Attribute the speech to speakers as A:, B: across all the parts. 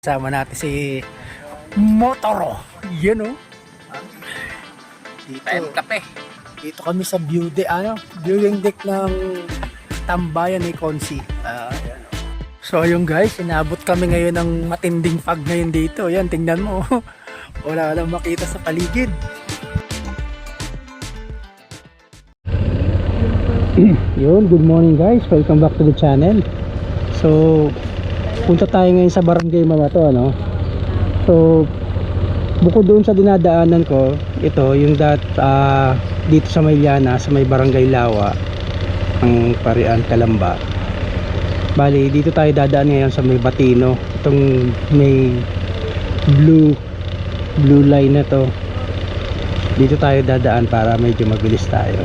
A: Sama natin si Motoro. Yan o.
B: Time kape.
A: Dito kami sa viewing deck ng tambayan ni Consi. Ayan. So yung guys, inabot kami ngayon ng matinding fog ngayon dito. Yan, tingnan mo. Wala lang makita sa paligid. Yun, good morning guys. Welcome back to the channel. So punta tayo ngayon sa Barangay Mamato, ano? So bukod doon sa dinadaanan ko, ito yung dito sa Mayliana, sa may Barangay Lawa, ang Parian, Calamba. Bali, dito tayo dadaan ngayon sa may Batino. Itong may blue line na to. Dito tayo dadaan para medyo mabilis tayo.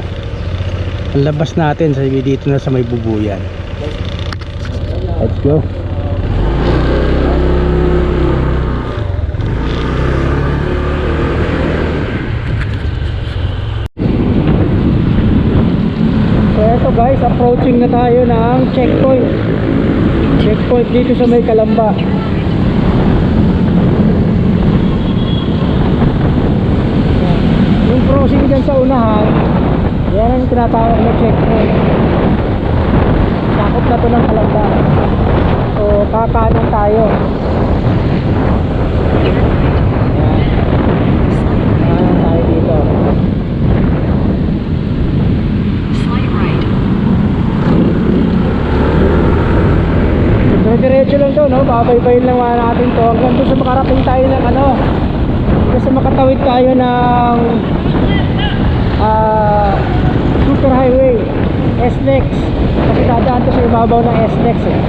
A: Ang labas natin sa dito na sa may Bubuyan. Let's go. So guys, approaching na tayo ng checkpoint dito sa may Calamba. Yung crossing dyan sa unahan, yan ang tinatawag na checkpoint. Sakop na to ng Calamba. So kakanan tayo. Kakanan tayo dito. Diretso lang to, no? Babaybayin lang natin to hanggang doon sa makarating tayo ng hanggang sa makatawid tayo ng super highway SLEX, kasi dadaan to sa ibabaw ng SLEX eh.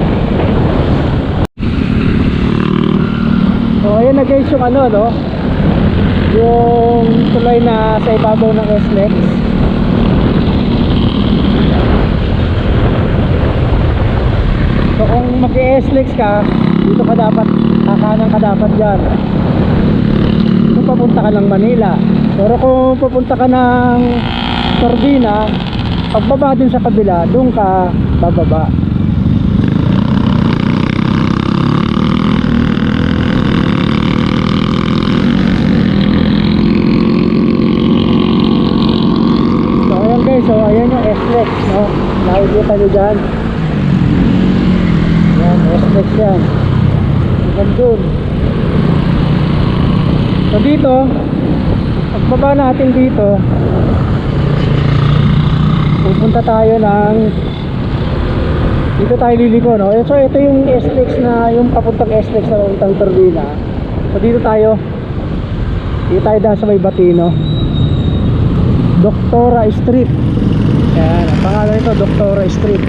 A: So ayan na guys yung no? Yung tulay na sa ibabaw ng SLEX. So kung mag-e-SLEX ka, dito ka dapat, kakanan ka dapat dyan kung papunta ka ng Manila. Pero kung papunta ka ng Turbina, pagbaba din sa kabila, doon ka bababa. So ayan guys, so ayan yung SLEX, no? Nakikita nyo dyan. Yan, SLEX yan. Hanggang dun. So dito, pagbaba natin dito, pupunta tayo ng, dito tayo liliko, no? So ito yung SLEX na, yung papuntang SLEX na papuntang Turbina. So dito tayo dahil sa may Batino, Doctora Street. Yan, ang pangalan nito, Doctora Street.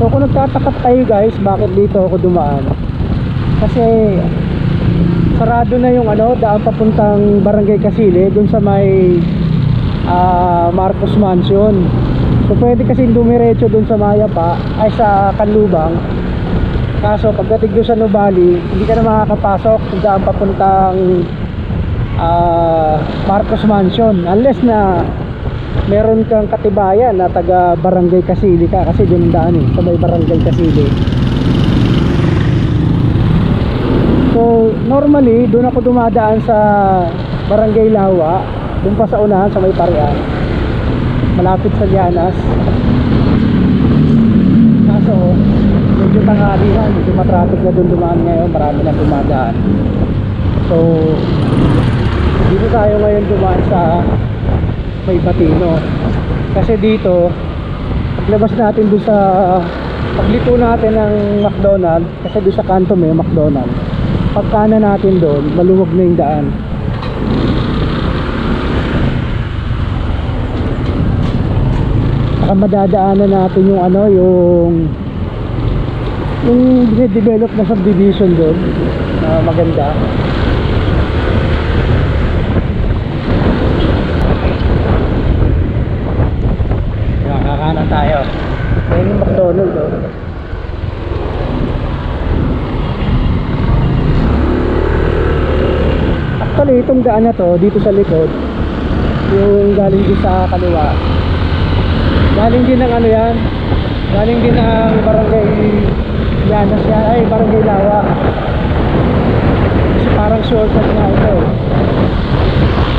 A: So kung nagtatakap tayo guys, bakit dito ako dumaan? Kasi sarado na yung daan papuntang Barangay Casile, dun sa may Marcos Mansion. So pwede kasi dumiretso dun sa Mayapa, ay sa Canlubang. Kaso pagdating doon sa Nubali, hindi ka na makakapasok sa daan papuntang Marcos Mansion, unless na meron kang katibayan na taga Barangay Casile ka, kasi dun daan sa may Barangay Casile. So normally doon ako dumadaan sa Barangay Lawa, doon pa sa unahan sa may Parian, malapit sa Llanas. Kaso medyo tanghali na, medyo matraffic na doon dumaan ngayon, marami na dumadaan. So dito tayo ngayon dumaan sa may Batino, kasi dito paglabas natin doon sa pagliko natin ng McDonald, kasi doon sa kanto may McDonald, pagkana natin doon maluwag na yung daan. Saka madadaanan natin yung yung develop na subdivision doon, maganda. Kakanan tayo. Ayan yung McDonald's, oh. Actually itong daan na to dito sa likod, yung galing din sa kaliwa. Galing din ng ano yan, galing din ng barangay Llanos yan, ay barangay Lawa. Kasi parang shortcut nga ito.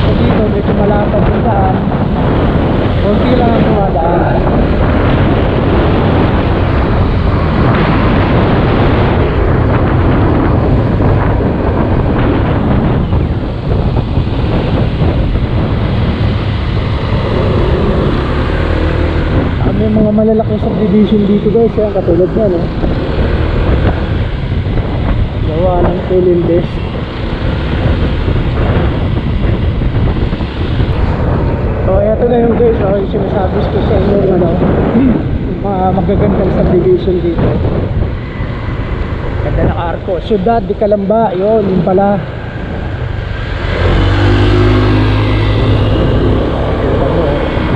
A: So dito medyo malapad yung daan, konti lang ang dumadaan. May mga malalaking subdivision dito guys, yan, katulad yan, no? Gawa ng Philinvest. So eto na yung guys, yung sinasabi ko sa inyo, ano, mga magagandang subdivision dito. Ganda ng arko, Ciudad de Calamba, yun, yun pala.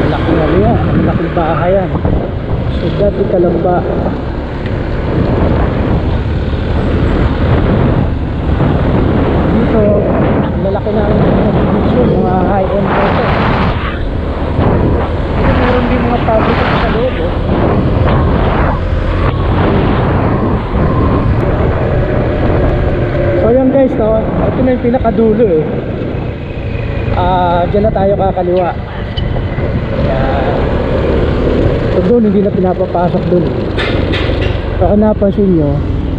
A: Malaking ano yan, malaking bahay yan, Ciudad de Calamba. Dito lalaki na ang subdivision, mga high-end ito. Dito meron din mga public sa loob, oh. So yan guys, no, ito na yung pinakadulo eh. Diyan na tayo kakaliwa. Yan. So doon hindi na pinapapasok doon. So kung napansin nyo,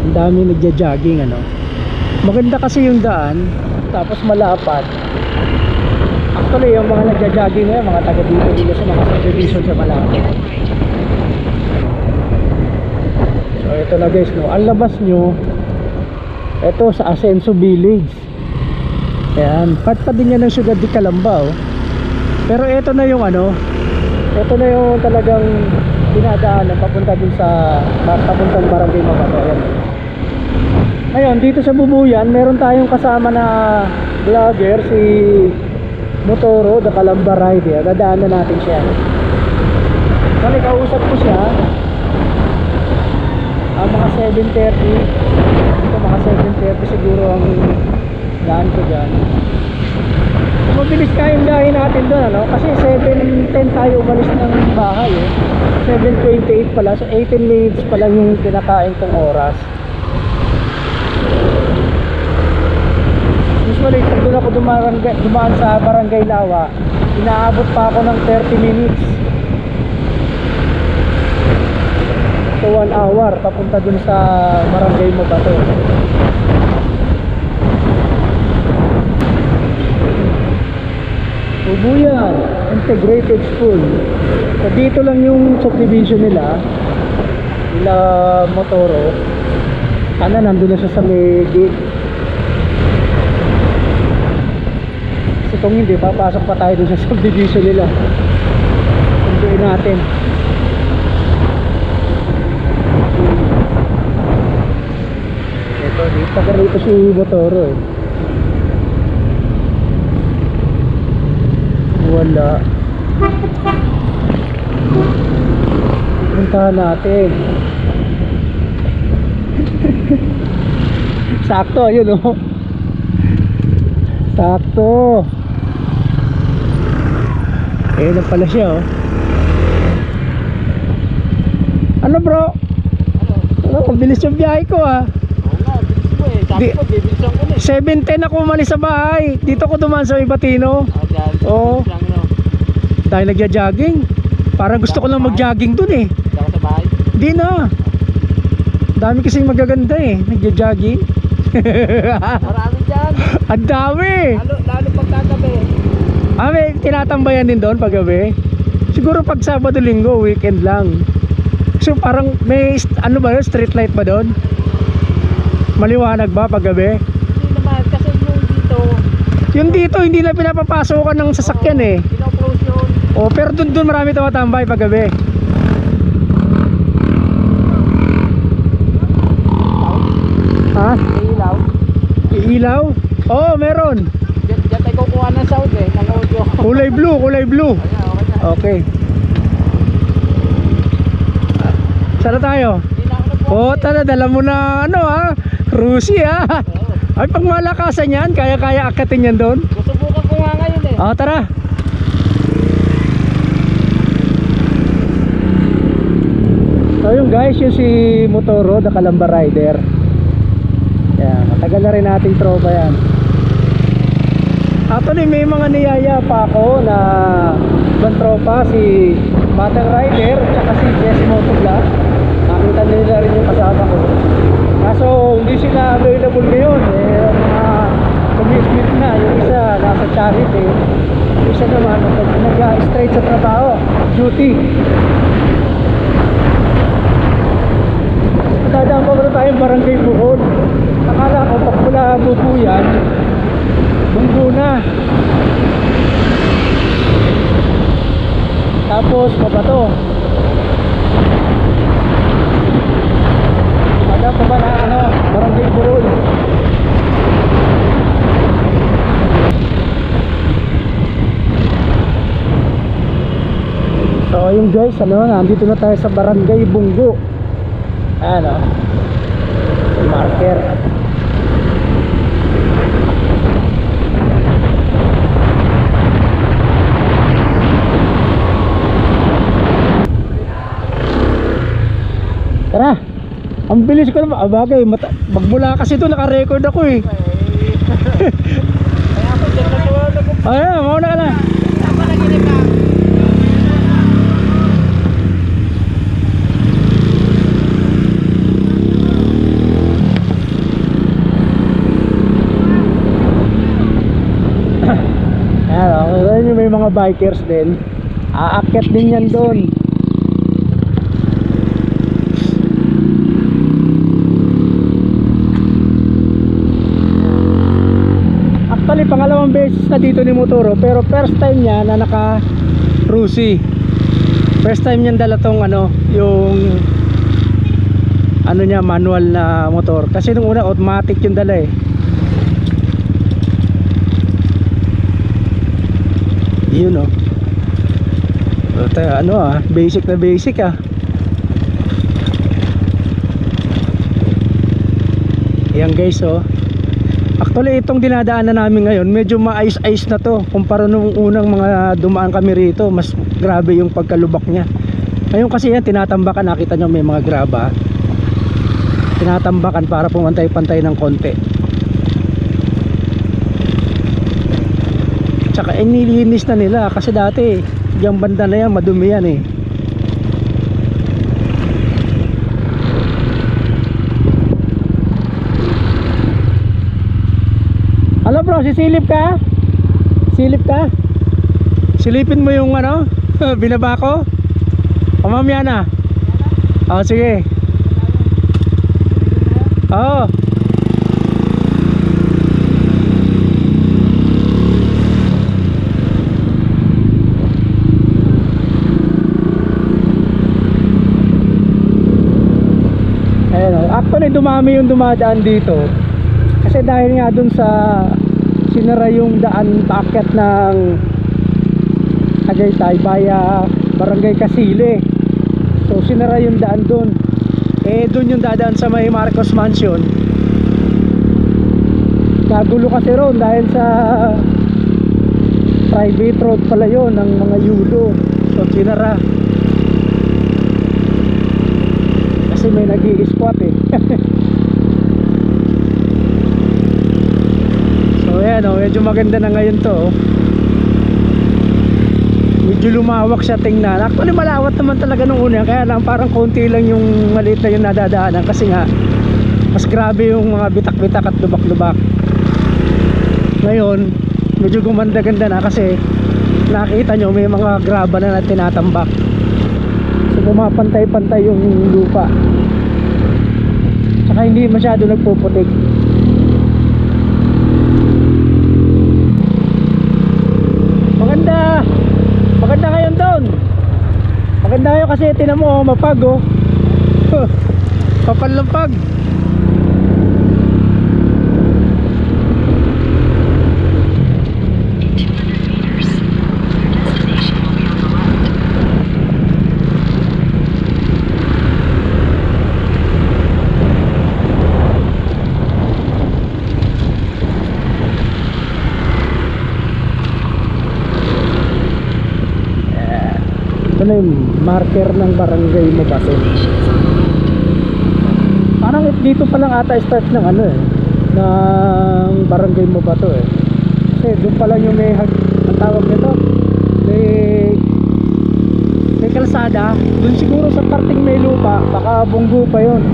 A: ang dami nagja-jogging, ano. Maganda kasi yung daan, tapos malapad. Actually yung mga nagja-jogging na yan, mga taga dito sa mga subdivision sa malapad. So ito na guys, no, ang labas nyo, ito sa Asenso Village. Ayan, part pa din yan ng Ciudad de Calamba, oh. Pero ito na yung ano, ito na yung talagang dinadaanan papunta dun sa papuntang Barangay Mabato. Ayan. Ngayon dito sa Bubuyan meron tayong kasama na vlogger, si Motoro the Calamba Rider. Dadaanan natin siya. Kasi kausap ko siya mga 7:30. Ito mga 7:30 siguro ang daan ko dyan. Mabilis kayong dahil natin doon, ano? Kasi 7:10 tayo umalis ng bahay, eh. 7:28 pala, so 18 minutes pa lang yung kinakain kong oras. Usually pag doon ako dumaan sa Barangay Lawa, inaabot pa ako ng 30 minutes to 1 hour papunta dun sa Barangay Mabato. Bubuyan Integrated School. So dito lang yung subdivision nila Motoro. Sana nandun na siya sa may gate. Kasi kung hindi, papasok pa tayo dun sa subdivision nila. Sunduin natin. Ito, dito ka rito si Motoro, eh. Wala. Puntahan natin. Sakto, yun, oh. Sakto. Eh, na pala siya, oh. Ano bro? Ano, mabilis yung biyahe ko, ah.
B: Oo nga, bilis mo eh. Sabi ko, bibilisan ko na eh.
A: 7:10 ako umalis sa bahay. Dito ko dumaan sa Ibatino. Oo. Dahil nagja-jogging. Parang gusto ko lang mag-jogging dun, eh.
B: Dito ka sa bahay?
A: Di na. Dami kasing magaganda, eh. Nagja-jogging.
B: Marami dyan.
A: Ang dami.
B: Lalo pagkagabi.
A: May tinatambayan din doon paggabi. Siguro pag Sabado Linggo, weekend lang. So parang may ano ba yun? Street light ba doon? Maliwanag ba paggabi?
B: Hindi naman, kasi
A: Yung dito hindi na pinapapasokan ng sasakyan, eh.
B: Pino-close yun.
A: Oh, pero doon marami tumatambay paggabi. Ha?
B: May ilaw.
A: Ilaw? Oo, meron.
B: Diyan tayo kukuha ng sound eh, ng audio.
A: Kulay blue, kulay blue.
B: Okay na.
A: Okay. Saan na tayo?
B: Hindi na ako nag-walk.
A: Oh, tara, dala mo na ano, ha? Cruisy, ha? Ay, pag malakasan yan, kaya-kaya akatin yan doon.
B: Susubukan ko nga ngayon eh.
A: Oh, tara. Ayun guys, yung si Motoro, the Calamba Rider. Yan, matagal na rin nating tropa yan. Actually may mga niyaya pa ako na ibang tropa, si Batang Rider at si Jess Motovlog. Nakita nila rin yung kasama ko. Kaso hindi sila available ngayon, mga commitment na. Yung isa nasa charity, yung isa naman nag-straight sa trabaho, duty. Dadaan pa muna tayong Barangay Buhol. Akala ko pag mula Bubuyan, Bunggo na. Tapos Mabato. Dadaan pa ba na Barangay Buhol. So ayun guys, nandito na tayo sa Barangay Bunggo. Ayan o, yung marker. Tara, ang bilis ko naman. Bagay, magmula kasi ito naka-record ako eh.
B: Kaya ako dyan nagawa.
A: Ayan, mauna ka na.
B: Tama na gini ka.
A: Ayan, may mga bikers din. Aakyat din yan doon. Actually pangalawang beses na dito ni Motoro, pero first time niya na naka Rusi. First time niya dala tong yung niya, manual na motor. Kasi nung una automatic yung dala eh. Yun oh. Basic na basic ah. Yan guys oh. Actually itong dinadaanan namin ngayon, medyo maayos-ayos na to kumpara nung unang mga dumaan kami rito. Mas grabe yung pagkalubak niya. Ngayon kasi yan tinatambakan, nakita nyo may mga graba. Tinatambakan para pumantay-pantay ng konti. Tsaka nilinis na nila kasi dati yung banda na yan madumi yan eh. Halo bro, sisilip ka? Silip ka? Silipin mo yung binaba ko? O mamaya na? O sige. Oo. Actually dumami yung dumadaan dito kasi dahil nga dun sa sinara yung daan paakyat ng Tagaytay via Barangay Kasile. So sinara yung daan dun. Dun yung dadaan sa may Marcos Mansion. Kagulo kasi ron dahil sa private road pala yun ng mga yulo. So sinara kasi may nag-i-squat eh. So ayan medyo maganda na ngayon to. Medyo lumawak siya tingnan. Actually malawat naman talaga nung una, kaya lang parang konti lang yung maliit na yung nadadaanan kasi nga mas grabe yung mga bitak-bitak at lubak-lubak. Ngayon medyo gumanda-ganda na kasi nakita nyo may mga graba na tinatambak. Pumapantay-pantay yung lupa. Saka hindi masyado nagpuputik. Maganda. Maganda ngayon doon. Maganda kayo kasi tinan mo mapag oh. Papanlampag. Ito na yung marker ng Barangay Mabato. Parang dito pa lang ata start ng ano eh, ng barangay Mabato eh. Kasi doon pa lang yung ang tawag nito, may kalsada. Doon siguro sa parting may lupa, baka Bunggo pa yun.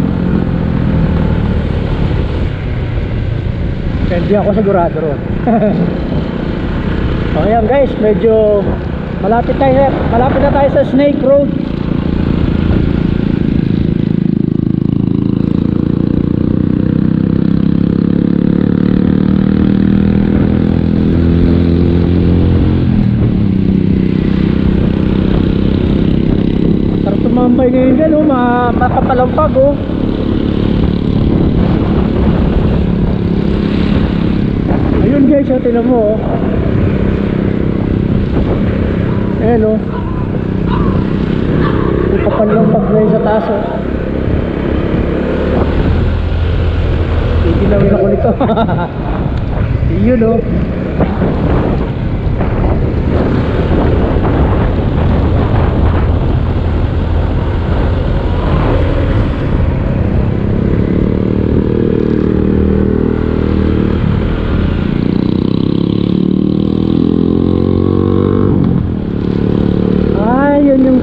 A: Kaya hindi ako sigurado ron. So ayan guys, medyo malapit na tayo sa Snake Road. Sarap tumambay ngayon dyan, oh, makapalampag oh. Ayun guys, oh, tinan mo oh. Ayan o. May kapalampag na yun sa taas o. Titinawin ako nito. Yun o.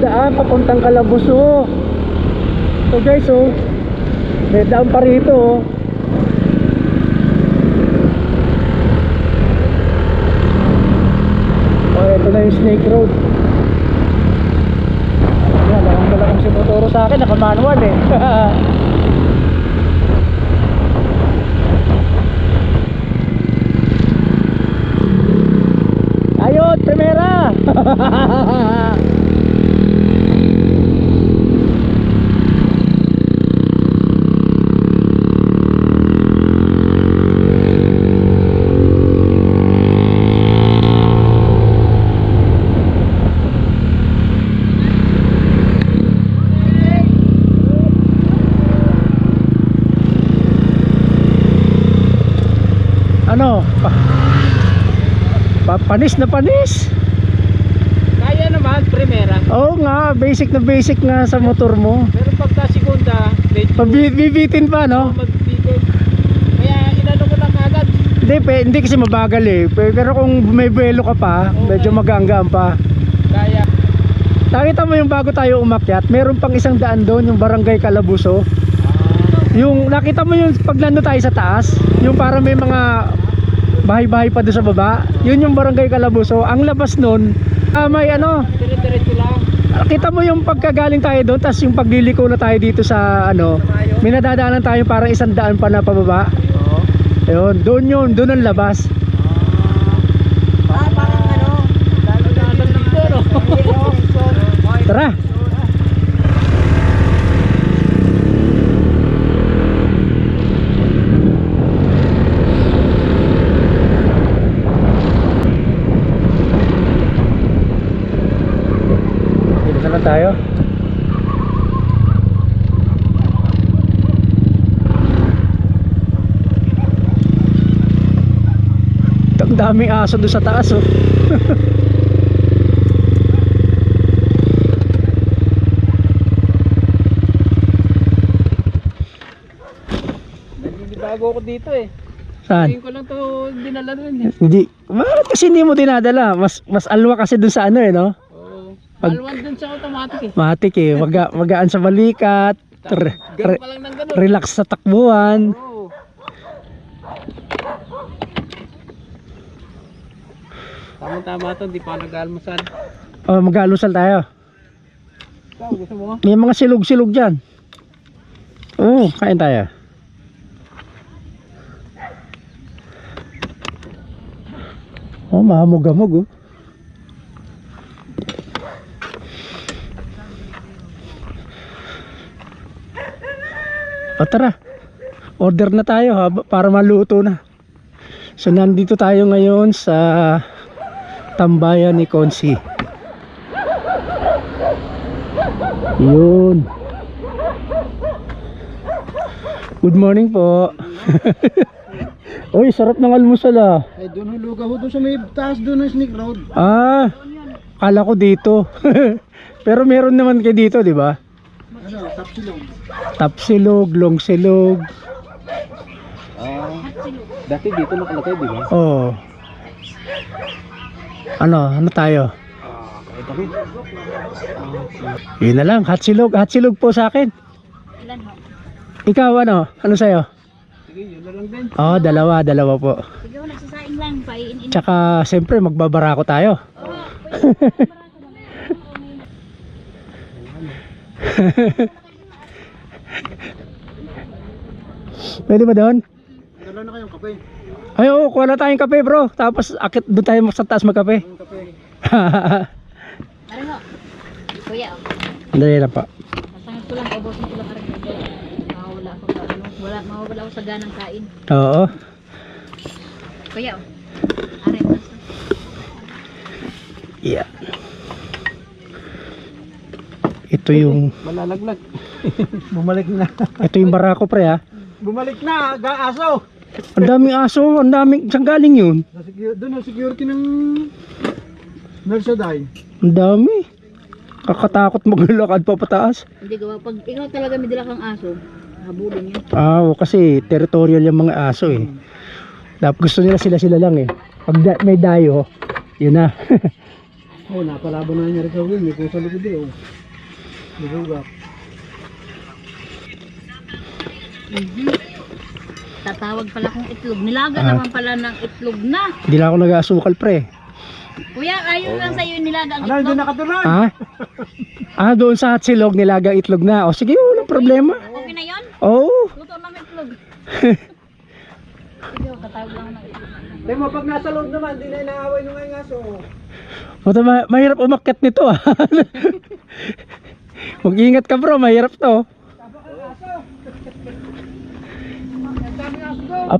A: Daan papuntang Calabuso. So guys oh, may daan pa rito oh. Oh, ito na yung Snake Road. Ayan, wala kang sinuturo sa akin, naka-manual eh. Ayun, primera. Ano? Panis na panis.
B: Kaya naman, primera.
A: Oo nga, basic na basic nga sa motor mo.
B: Pero pagka segunda, medyo
A: Bibitin pa no?
B: magbitin. Kaya inano ko lang agad.
A: Hindi kasi mabagal eh. Pero kung may buwelo ka pa, medyo maganggaan pa.
B: Kaya.
A: Nakita mo yung bago tayo umakyat, meron pang isang daan doon, yung Barangay Calabuso. Yung nakita mo yung paglando tayo sa taas, yung para may mga bahay-bahay pa doon sa baba, yun yung Barangay Calabuso. Ang labas nun, may ano,
B: Dire-diretso lang.
A: kita mo yung pagkagaling tayo doon, tas yung pagliliko na tayo dito sa ano, may nadadaanan tayo parang isang daan pa na pababa.
B: Oo.
A: Ayun, doon ang labas.
B: Parang ano, dalo-dalo dito, no?
A: Tara. Dito na tayo. Ang daming aso doon sa taas oh.
B: Nagbago ako dito eh.
A: Saan?
B: Ngayon ko lang to dinala rin eh.
A: Hindi. Bakit kasi hindi mo dinadala? Mas alwa kasi doon sa ano eh no?
B: Oo.
A: Pag-
B: Alwan dun sa automatic eh.
A: Matik eh. Magaan sa balikat.
B: Ganun pa lang ng ganun.
A: Relax sa takbuhan.
B: Oo. Tama-tama to, di pa nag-almusal.
A: Oh, mag-aalusal tayo.
B: Ikaw, gusto mo?
A: May mga silog-silog dyan. Oo, kain tayo. Oh, mahamog-hamog oh. O tara, order na tayo ha, para maluto na. So nandito tayo ngayon sa tambayan ni Konsi. Yun. Good morning po. Uy, sarap ng almusal ah.
B: Ay, doon huluga ho, doon sa may taas doon ng Snake Road.
A: Ah, kala ko dito. Pero meron naman kayo dito, di ba?
B: Ano, tapsilong.
A: Tapsilog, longsilog.
B: Dati dito nakalagay, di ba?
A: Oh. Ano tayo?
B: Ito rin.
A: Yun na lang, hatsilog po sa akin.
C: Ilan ho?
A: Ikaw ano? Ano sa'yo?
B: Sige, yun na lang din.
A: Oh, dalawa po.
C: Sige ho, nagsasaing lang. Paiin-in.
A: Tsaka siyempre magbabarako tayo.
C: Oo, pwede.
A: Pwede ba doon?
B: Dala na kayong kape.
A: Ay oo, kuha na tayong kape bro. Tapos akit doon tayo sa taas magkape.
B: Yung kape.
C: Aray ho. Kuya, oh.
A: Dali na pa.
C: Masangit ko lang. Ubusin ko lang aray ho. Mawawala ako sa ano. Mawawala ako sa ganang kain.
A: Oo.
C: Kuya, oh. Aray ho.
A: Yeah. Ito yung
B: Malalaglag. Bumalik na.
A: ito yung barako pre ha.
B: Bumalik na, gaaso.
A: Ang daming aso, ang daming saan galing yun?
B: Doon ang security ng Mercedes.
A: Ang dami. Kakatakot maglakad pa pataas.
C: Hindi gawa. Pag ikaw talaga may dala kang aso, habulin yun.
A: Oo, kasi territorial yung mga aso eh. Dapat gusto nila sila lang eh. Pag may dayo, yun na.
B: Oh, napalaban na niya rin sa wheel. May kusa likod eh. Oh. Nagugap.
C: Tatawag pala kong itlog. Nilaga naman pala ng itlog na.
A: Hindi lang ako nag-aasukal pre.
C: Kuya, ayun lang sa'yo yung nilaga ang
B: Ano,
C: itlog.
B: doon nakatuloy.
A: Ha? Doon sa hatsilog nilagang itlog na. O sige, walang problema.
C: Okay na yun?
A: Oo.
C: Luto na may itlog. Sige, katawag lang ako ng itlog.
B: Di mo, pag nasa loob naman, di na inaaway nung ngayon aso.
A: Mahirap umakyat nito ah. Mag-ingat ka bro, mahirap to.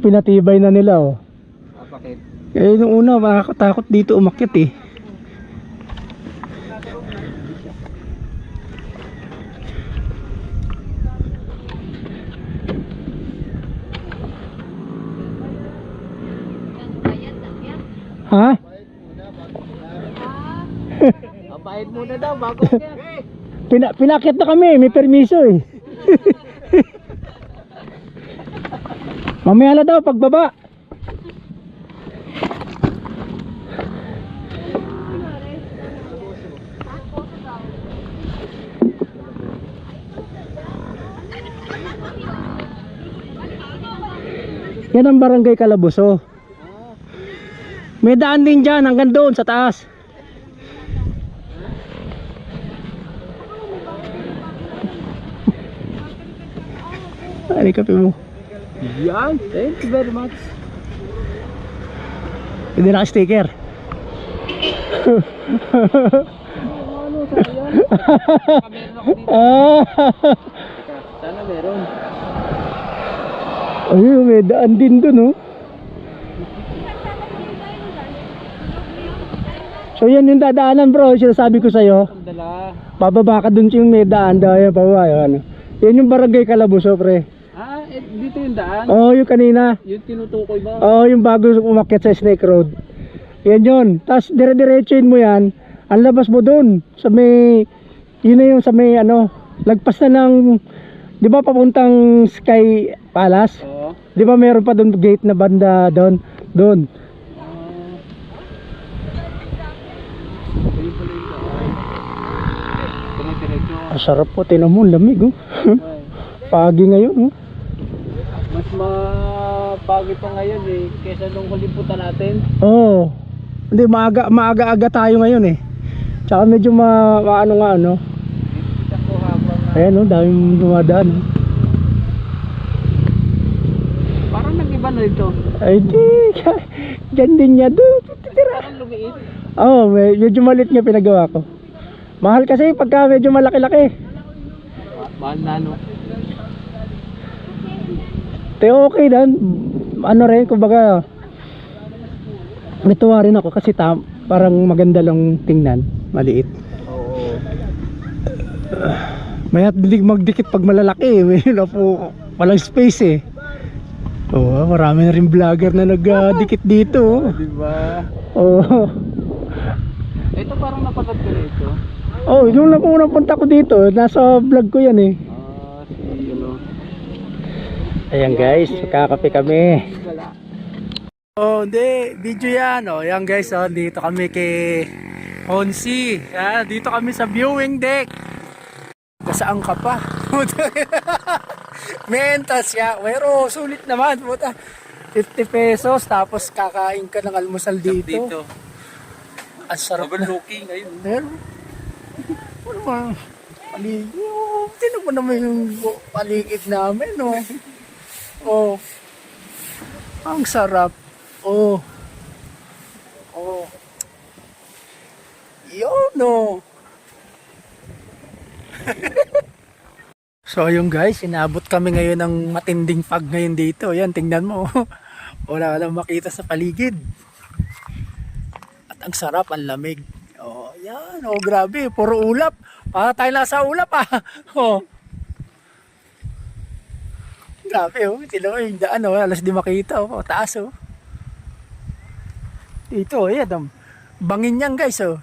A: Pinatibay na nila oh.
B: Bakit?
A: Eh nung una makakatakot dito umakyat eh. Ha?
B: Bayad muna daw, bago
A: Pinakyat na kami, may permiso eh. Mamaya na daw pagbaba. Yan ang barangay Calabuso. May daan din dyan hanggang doon sa taas. Ano kape mo?
B: Yan, thank you very much.
A: Hindi naka-sticker.
B: Sana meron.
A: Ayun, may daan din dun oh. So yan yung dadaanan bro, sinasabi ko sa'yo.
B: Dala.
A: Bababa ka dun yung may daan daw, yan pababa yun. Yan yung barangay Calabuso pre.
B: Ah, dito yung daan.
A: Oo, yung kanina.
B: Yung tinutukoy ba?
A: Oo, yung bago umakyat sa Snake Road. Yan yun. Tapos dire-diretsuin mo yan. Ang labas mo dun. Sa may, yun na yung sa may ano, lagpas na ng, di ba papuntang Sky Palace?
B: Oo.
A: Di ba meron pa dun gate na banda doon? Doon. Ang sarap po, tinan mo, lamig oh. Pagi ngayon oh.
B: Mas mapagi pa ngayon eh, kesa nung kuliputan natin.
A: Oo. Hindi, maaga-aga tayo ngayon eh. Tsaka medyo maano nga ano.
B: Kita ko habang
A: Ayan oh, daming dumadaan.
B: parang nag-iba na ito.
A: Ay di, dyan din niya doon.
B: Parang lumiit.
A: Oo, medyo maliit nga pinagawa ko. Mahal kasi pagka medyo malaki-laki.
B: Mahal na no.
A: Pero okay dan. Ano rin, kumbaga natuwa rin ako kasi parang maganda lang tingnan. Maliit.
B: Oo.
A: May magdikit pag malalaki eh. May po walang space eh. Oo, marami na rin vlogger na nagdikit dito.
B: Di ba?
A: Oo.
B: Ito parang napagod ko na ito.
A: Oo, Oo, yung lang unang punta ko dito, nasa vlog ko yan eh. Ayan guys, kakape kami. Oh, hindi, video yan. Oh, ayan guys, oh, dito kami kay Honsi. Yan, dito kami sa viewing deck. Saan ka pa? Mentas ya. Pero sulit naman, puta. 50 pesos tapos kakain ka ng almusal dito. Ang sarap na.
B: Overlooking ngayon.
A: Pero, ano ba? Paligid. Oh, tinan mo naman yung paligid namin, no? Oh. Ang sarap. Oh. Oh. Yun, no? So, ayun guys, inabot kami ngayon ng matinding fog ngayon dito. Yan, tingnan mo. Wala lang makita sa paligid. Ang sarap, ang lamig. Oh, yan. Oh, grabe. Puro ulap. Para tayo nasa ulap ah. Oh. Grabe oh. Tilo yung daan oh. Alas di makita oh. Taas oh. Ito oh. Yan. Bangin yan guys oh.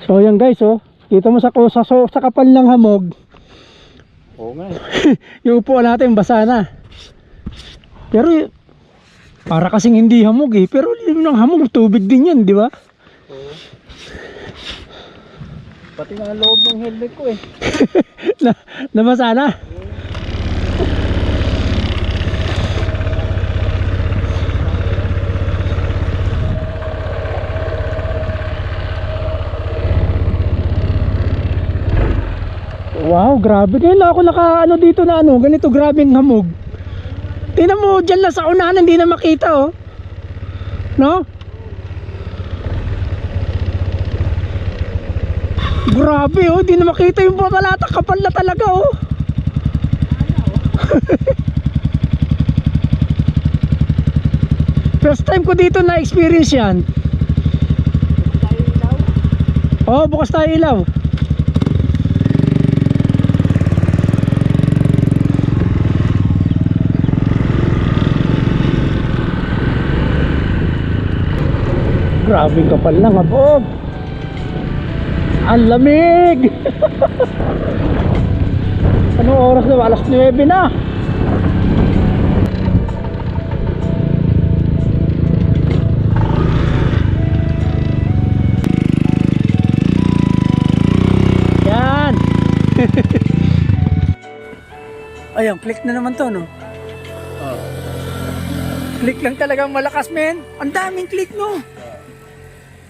A: So yan guys oh. Kita mo sa kapal ng hamog.
B: Oo nga.
A: Yung upuan natin basa na. Pero para kasing hindi hamog eh. Pero yung ng hamog, tubig din yan, di ba?
B: Oo. Pati nga loob ng helmet ko eh.
A: Nabasa na? Wow, grabe. Kaya ako naka dito na ganito grabing hamog. Tingnan mo, dyan lang sa unahan, hindi na makita oh. No? Grabe oh, hindi na makita yung babalata, kapal na talaga oh. First time ko dito na experience yan. Oh, bukas tayo ilaw. Grabe kapal ng habog. Ang lamig. Anong oras na? Alas 9 na. Yan. Ayun, click na naman to no. Click lang talagang malakas men. Ang daming click no.